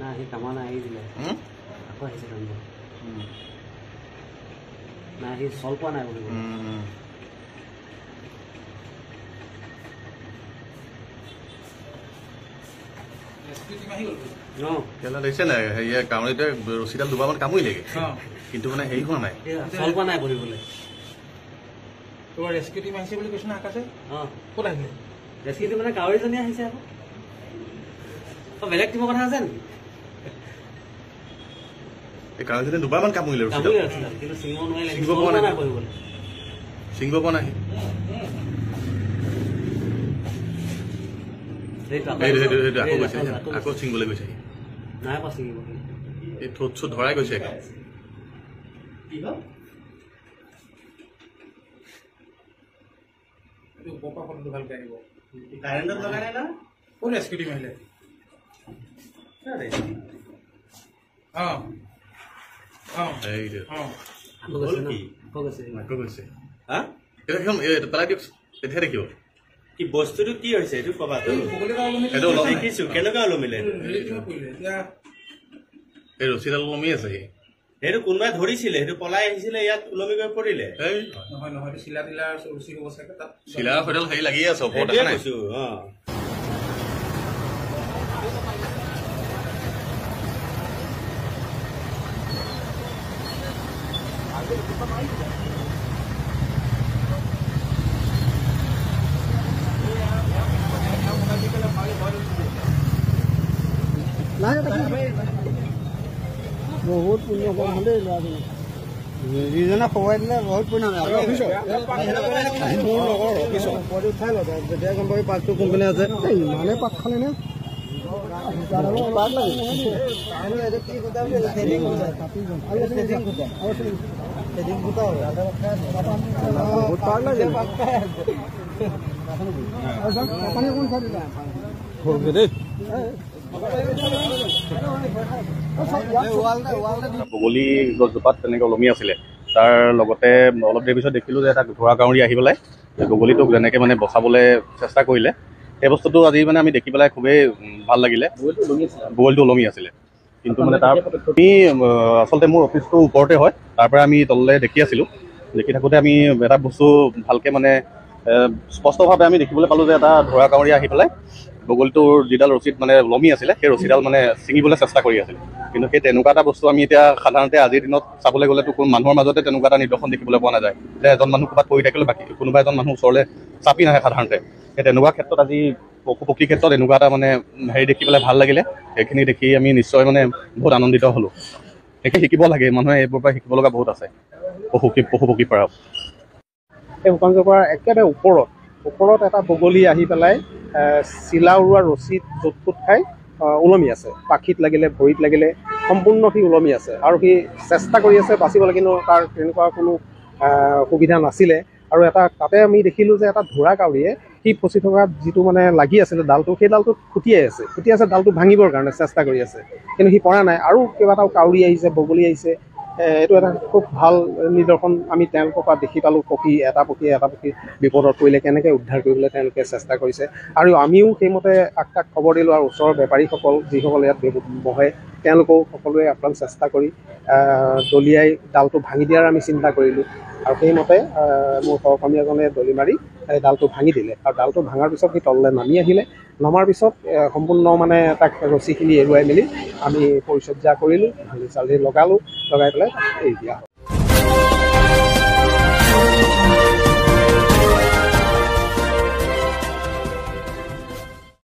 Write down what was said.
না সি কামা নাই দিলে আকৌ আহিছে কাম না সি চল পোৱা নাই বুলি দেখিছে নাই হেৰিয়ে কামুৰিতে ৰছীডাল দুবাৰমান কামুৰিলেগে কিন্তু মানে হেৰি হোৱা নাই চল পোৱা নাই বহিবলে তোমাৰ ৰেস্কিউ টিম আহিছে বুলি কৈছে না আকাশে ক'ত আহিলে ৰেস্কিউ টিম মানে কাউৰীজনী আহিছে আকৌ বেলেগ টিমৰ কথা আছে নেকি এই কাউৰীজনী দুবাৰমান কামুৰিলে কিন্তু ছিঙিব নোৱাৰিলে ছিঙিব পৰা নাই বহিবলে ছিঙিব পৰা নাই আকৌ ছিঙিবলৈ গৈছে নাই পা ছিঙিব এই ঠোঁট চোট ধৰাই গৈছে ভালকে আহিব কাৰেণ্টত লগাই নাই না কোন ৰেস্কিউ টিম আহিলে পেলাই দিয়ক তেতিয়া দেখিব কি বস্তুটো কি হৈছে এইটো কবা দেখিছো কেনেকুৱা ওলমিলে এই ৰছীডাল ওলমি আছে সেইটো কোনোবাই ধৰিছিলে সেইটো পলাই আহিছিলে ইয়াত ওলমি গৈ পৰিলে নহয় নহয় চিলা তিলা ৰছী হ'ব চাগে তাত চিলা সৈডাল হেৰি লাগি আছে ওপৰত দেখা নাই বহুত পুণ্য দেই ল'ৰাজনে যিজনে খোৱাই দিলে বহুত পুণ্য মোৰ লগৰ উঠাই লওঁ যেতিয়া গম পাবি পাকটো কোম্পানী আছে ইমানে পাক খালে নে বহুত পাক লাগে দেই বগলী গছজোপাত তেনেকৈ ওলমি আছিলে তাৰ লগতে অলপ দেৰি পিছত দেখিলোঁ যে এটা ঘোঁৰা কাউৰী আহি পেলাই বগলীটোক যেনেকৈ মানে বচাবলৈ চেষ্টা কৰিলে সেই বস্তুটো আজি মানে আমি দেখি পেলাই খুবেই ভাল লাগিলে বগলীটো ওলমি আছিলে কিন্তু মানে তাৰ আমি আচলতে মোৰ অফিচটো ওপৰতে হয় তাৰ পৰা আমি তললৈ দেখি আছিলোঁ দেখি থাকোঁতে আমি এটা বস্তু ভালকৈ মানে স্পষ্টভাৱে আমি দেখিবলৈ পালোঁ যে এটা ঘোঁৰা কাউৰী আহি পেলাই বগলীটোৰ যিডাল ৰছীত মানে ওলমি আছিলে সেই ৰছীডাল মানে ছিঙিবলৈ চেষ্টা কৰি আছিলে কিন্তু সেই তেনেকুৱা এটা বস্তু আমি এতিয়া সাধাৰণতে আজিৰ দিনত চাবলৈ গ'লেতো কোনো মানুহৰ মাজতে তেনেকুৱা এটা নিদৰ্শন দেখিবলৈ পোৱা নাযায় যে এজন মানুহ ক'ৰবাত পৰি থাকিলে বাকী কোনোবা এজন মানুহ ওচৰলৈ চাপি নাহে সাধাৰণতে সেই তেনেকুৱা ক্ষেত্ৰত আজি পশু পক্ষীৰ ক্ষেত্ৰত এনেকুৱা এটা মানে হেৰি দেখি পেলাই ভাল লাগিলে সেইখিনি দেখি আমি নিশ্চয় মানে বহুত আনন্দিত হ'লোঁ সেইখিনি শিকিব লাগে মানুহে এইবোৰৰ পৰা শিকিব লগা বহুত আছে পশু পক্ষীৰ পৰা এই শুকানজোপাৰ একেবাৰে ওপৰত এটা বগলী আহি পেলাই চিলা উৰোৱা ৰছীত য'ত ত'ত খাই ওলমি আছে পাখিত লাগিলে ভৰিত লাগিলে সম্পূৰ্ণ সি ওলমি আছে আৰু সি চেষ্টা কৰি আছে বাচিবলৈ কিন্তু তাৰ তেনেকুৱা কোনো সুবিধা নাছিলে আৰু এটা তাতে আমি দেখিলোঁ যে এটা ঘোঁৰা কাউৰীয়ে সি ফচি থকা যিটো মানে লাগি আছিলে ডালটো সেই ডালটো খুটি আছে ডালটো ভাঙিবৰ কাৰণে চেষ্টা কৰি আছে কিন্তু সি পৰা নাই আৰু কেইবাটাও কাউৰী আহিছে বগলী আহিছে এইটো এটা খুব ভাল নিদৰ্শন আমি তেওঁলোকৰ পৰা দেখি পালোঁ এটা পক্ষী বিপদত পৰিলে কেনেকৈ উদ্ধাৰ কৰিবলৈ তেওঁলোকে চেষ্টা কৰিছে আৰু আমিও সেইমতে কাক খবৰ দিলোঁ আৰু ওচৰৰ বেপাৰীসকল যিসকল ইয়াত বহে তেওঁলোকেও সকলোৱে আপ্ৰাণ চেষ্টা কৰি দলিয়াই ডালটো ভাঙি দিয়াৰ আমি চিন্তা কৰিলোঁ আৰু সেইমতে মোৰ সহকৰ্মীজনে দলি মাৰি ডালটো ভাঙি দিলে আৰু ডালটো ভাঙাৰ পিছত সি তললৈ নামি আহিলে নমাৰ পিছত সম্পূৰ্ণ মানে তাক ৰছীখিনি এৰুৱাই মেলি আমি পৰিচৰ্যা কৰিলোঁ হালধি চালধি লগাই পেলাই এৰি দিয়া